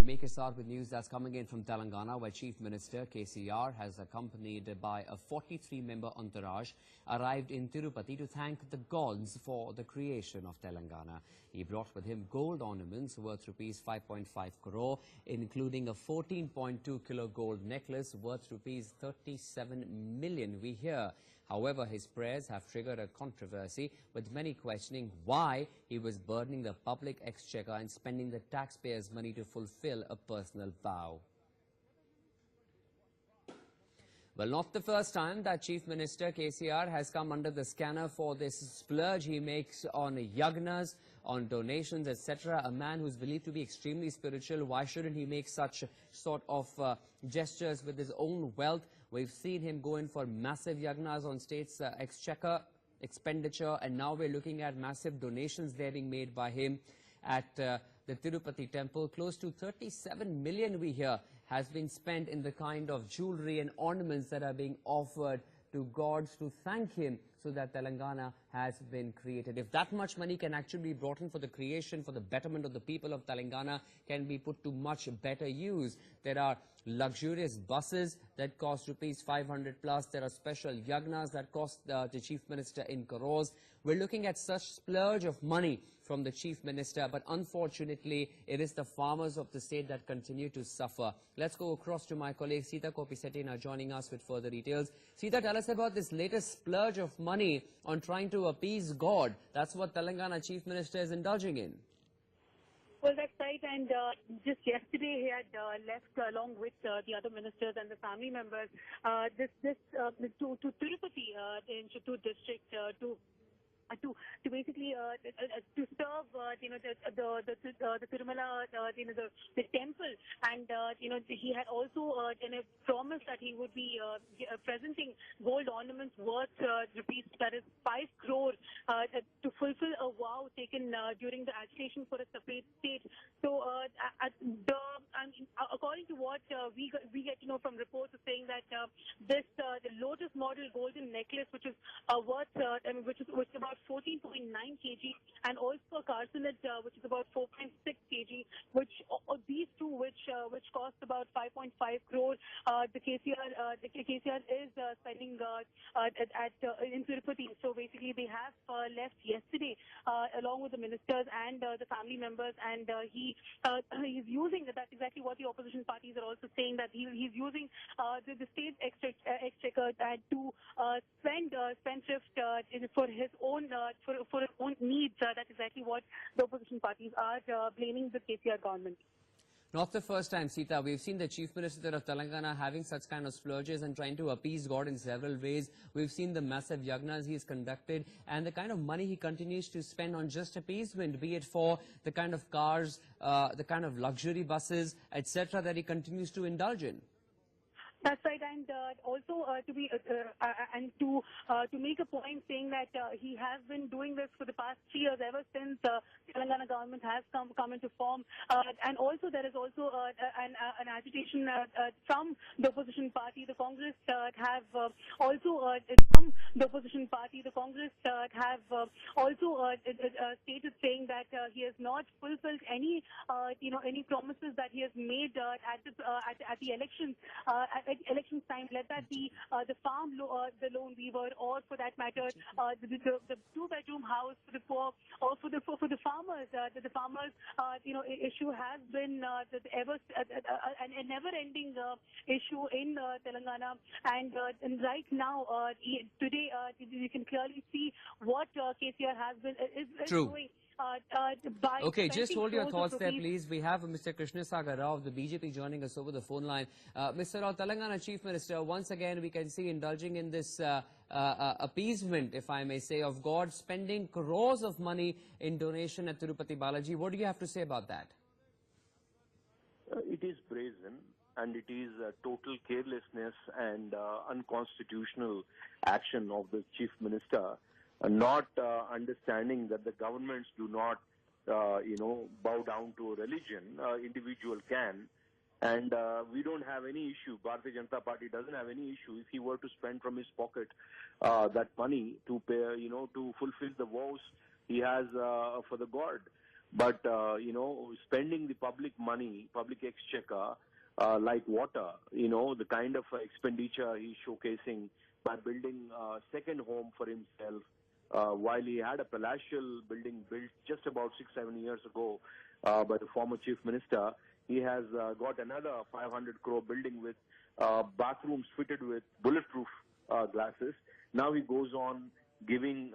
make a start with news that's coming in from Telangana, where Chief Minister KCR has accompanied by a 43-member entourage arrived in Tirupati to thank the gods for the creation of Telangana. He brought with him gold ornaments worth rupees 5.5 crore, including a 14.2 kilo gold necklace worth rupees 37 million, we hear. However, his prayers have triggered a controversy, with many questioning why he was burdening the public exchequer and spending the taxpayers' money to fulfill a personal vow. Well, not the first time that Chief Minister KCR has come under the scanner for this splurge he makes on yagnas, on donations, etc. A man who's believed to be extremely spiritual, why shouldn't he make such sort of gestures with his own wealth? We've seen him go in for massive yagnas on state's exchequer expenditure, and now we're looking at massive donations there being made by him at the Tirupati temple. Close to 37 million, we hear, has been spent in the kind of jewelry and ornaments that are being offered to gods to thank him so that Telangana has been created. If that much money can actually be brought in for the creation, for the betterment of the people of Telangana, can be put to much better use. There are luxurious buses that cost rupees 500 plus. There are special yagnas that cost the Chief Minister in crores. We're looking at such splurge of money from the Chief Minister, but unfortunately, it is the farmers of the state that continue to suffer. Let's go across to my colleague Sita Kopisetti now joining us with further details. Sita, tell us about this latest splurge of money on trying to appease God. That's what Telangana Chief Minister is indulging in. Well, that's right. And just yesterday, he had left along with the other ministers and the family members to Tirupati in Chittoor district to basically to serve the Tirumala the temple, and he had also promised that he would be presenting gold ornaments worth rupees, that is 5 crore, to fulfill a vow taken during the agitation for a separate state. So according to what we get to know from reports, is saying that the lotus model golden necklace, which is worth which is about 14.9 kg, and also a carcinet which is about 4.6 kg, which these two which cost about 5.5 crore, the KCR is spending in Tirupati. So basically they have left yesterday along with the ministers and the family members, and he's using, that's exactly what the opposition parties are also saying, that he's using the state exchequer to spendthrift for his own for his own needs. That's exactly what the opposition parties are blaming the KCR government. Not the first time, Sita. We've seen the Chief Minister of Telangana having such kind of splurges and trying to appease God in several ways. We've seen the massive yagnas he's conducted and the kind of money he continues to spend on just appeasement, be it for the kind of cars, the kind of luxury buses, etc., that he continues to indulge in. That's right, and also to make a point, saying that he has been doing this for the past 3 years, ever since Telangana government has come into form, and also there is also an agitation from the opposition party. The Congress have also stated, saying that he has not fulfilled any promises that he has made at the elections. At elections time, let that be the farm, the lone weaver, or for that matter, the two-bedroom house for the poor, or for the farmers. The farmers, issue has been a never-ending issue in Telangana, and right now, today, you can clearly see what KCR is doing. Okay, just hold your thoughts there, please. We have Mr. Chandrasekhar Rao of the BJP joining us over the phone line. Mr. Rao, Telangana Chief Minister, once again we can see indulging in this appeasement, if I may say, of God, spending crores of money in donation at Tirupati Balaji. What do you have to say about that? It is brazen, and it is total carelessness and unconstitutional action of the Chief Minister. Not understanding that the governments do not, bow down to a religion. Individual can, and we don't have any issue. Bharatiya Janata Party doesn't have any issue if he were to spend from his pocket that money to pay, to fulfill the vows he has for the God. but spending the public money, public exchequer, like water, the kind of expenditure he's showcasing by building a second home for himself, while he had a palatial building built just about 6-7 years ago by the former chief minister. He has got another 500 crore building with bathrooms fitted with bulletproof glasses. Now he goes on giving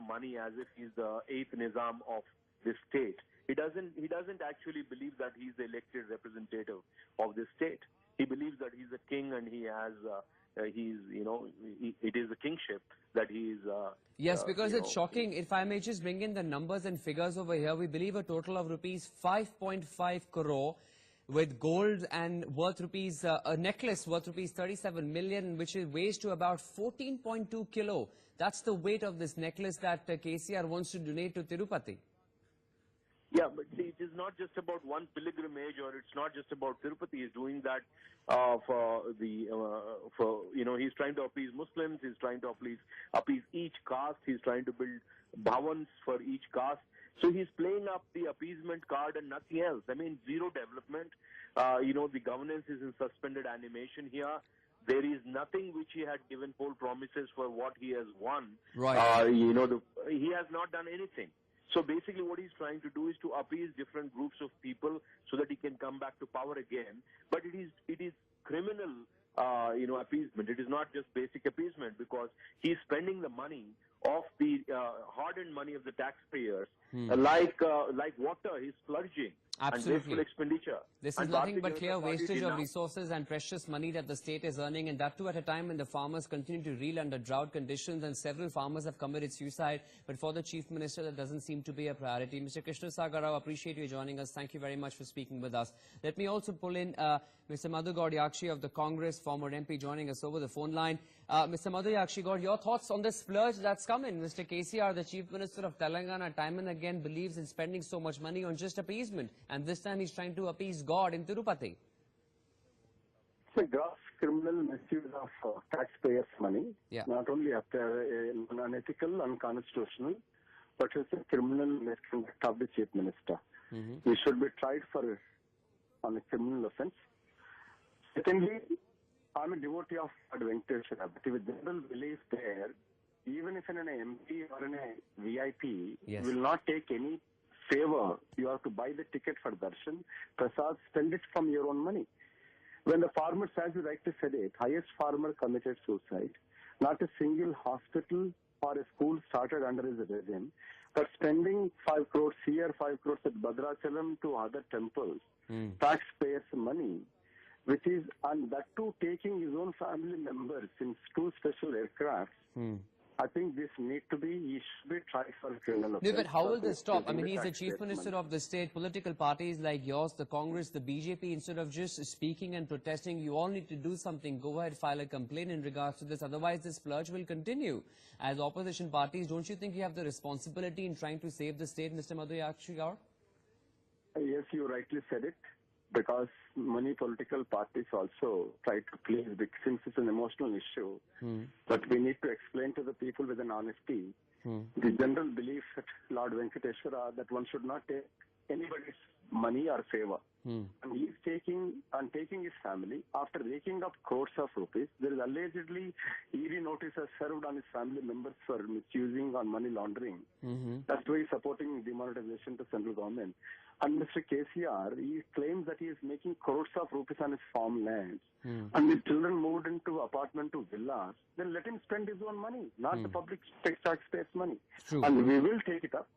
money as if he's the eighth Nizam of this state. He doesn't actually believe that he's the elected representative of this state. He believes that he's a king and he has it is a kingship that he is. Yes, because it's shocking. If I may just bring in the numbers and figures over here, we believe a total of rupees 5.5 crore with gold and worth rupees, a necklace worth rupees 37 million, which weighs to about 14.2 kilo. That's the weight of this necklace that KCR wants to donate to Tirupati. Yeah, but see, it is not just about one pilgrimage, or it's not just about Tirupati. He's doing that he's trying to appease Muslims. He's trying to appease each caste. He's trying to build bhavans for each caste. So he's playing up the appeasement card and nothing else. I mean, zero development. The governance is in suspended animation here. There is nothing which he had given poll promises for what he has won. Right. He has not done anything. So basically what he's trying to do is to appease different groups of people so that he can come back to power again. But it is criminal, appeasement. It is not just basic appeasement, because he's spending the money of the hard-earned money of the taxpayers like water. He's splurging. Absolutely. And wasteful expenditure. This is and nothing but clear wastage of resources and precious money that the state is earning, and that too at a time when the farmers continue to reel under drought conditions, and several farmers have committed suicide. But for the Chief Minister, that doesn't seem to be a priority. Mr. Chandrasekhar Rao, appreciate you joining us. Thank you very much for speaking with us. Let me also pull in Mr. Madhu Yakshi of the Congress, former MP, joining us over the phone line. Mr. Madhu Yakshi, your thoughts on this splurge that's coming? Mr. KCR, the Chief Minister of Telangana, time and again believes in spending so much money on just appeasement. And this time he's trying to appease God in Tirupati. It's a gross criminal misuse of taxpayers' money. Yeah. Not only unethical, unconstitutional, but it's a criminal misconduct of the Chief Minister. He should be tried on a criminal offence. Secondly, I'm a devotee of Lord Venkateswara, but with general belief there, even if in an MP or in a VIP, Yes. will not take any favor. You have to buy the ticket for darshan, prasad, spend it from your own money. When the farmers, as you rightly said it, highest farmer committed suicide, not a single hospital or a school started under his regime, but spending 5 crores here, 5 crores at Bhadrachalam to other temples, taxpayers' money, which is, and that too taking his own family members in 2 special aircrafts. I think this he should be tried for criminal offense. No, but how will this stop? I mean, he's the Chief Minister of the state. Political parties like yours, the Congress, the BJP, instead of just speaking and protesting, you all need to do something. Go ahead, file a complaint in regards to this. Otherwise, this splurge will continue. As opposition parties, don't you think you have the responsibility in trying to save the state, Mr. Madhu Yakshi? Yes, you rightly said it. Because many political parties also try to please, since it's an emotional issue. But we need to explain to the people with an honesty the general belief at Lord Venkateswara that one should not take anybody's money or favor. And he is taking his family, after raking up crores of rupees. There is allegedly ED notices served on his family members for misusing on money laundering. That's why he's supporting demonetization to central government. And Mr. KCR, he claims that he is making crores of rupees on his farmlands. And his children moved into apartment to villas. Then let him spend his own money, not the public taxpayers' money. True. And we will take it up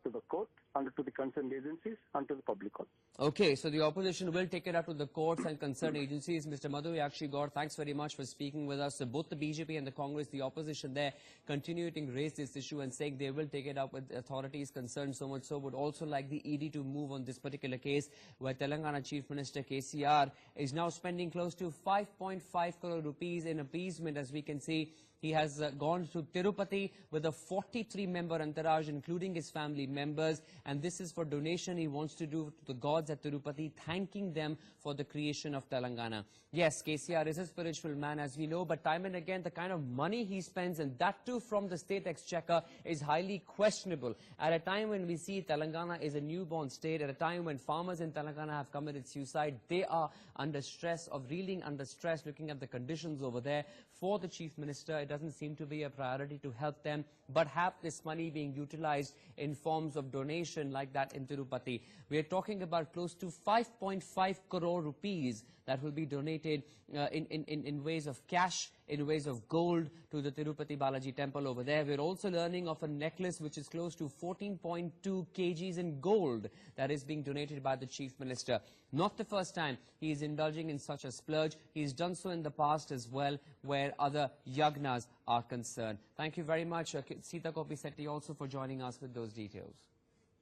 to the court and to the concerned agencies and to the public court. Okay, so the opposition will take it up to the courts and concerned agencies. Mr. Madhu Yakshi, thanks very much for speaking with us. So both the BJP and the Congress, the opposition there, continuing to raise this issue and saying they will take it up with authorities concerned. So much so, would also like the ED to move on this particular case, where Telangana Chief Minister KCR is now spending close to 5.5 crore rupees in appeasement. As we can see, he has gone to Tirupati with a 43-member entourage, including his family members, and this is for donation he wants to do to the gods at Tirupati, thanking them for the creation of Telangana. Yes, KCR is a spiritual man, as we know, but time and again the kind of money he spends, and that too from the state exchequer, is highly questionable. At a time when we see Telangana is a newborn state, at a time when farmers in Telangana have committed suicide, they are under stress, of reeling under stress, looking at the conditions over there. For the Chief Minister, it doesn't seem to be a priority to help them, but have this money being utilized in forms of donation like that in Tirupati. We are talking about close to 5.5 crore rupees that will be donated in ways of cash, in ways of gold to the Tirupati Balaji temple over there. We're also learning of a necklace which is close to 14.2 kgs in gold that is being donated by the Chief Minister. Not the first time he is indulging in such a splurge. He's done so in the past as well, where other yagnas are concerned. Thank you very much, Sita Kopi Setti, also for joining us with those details.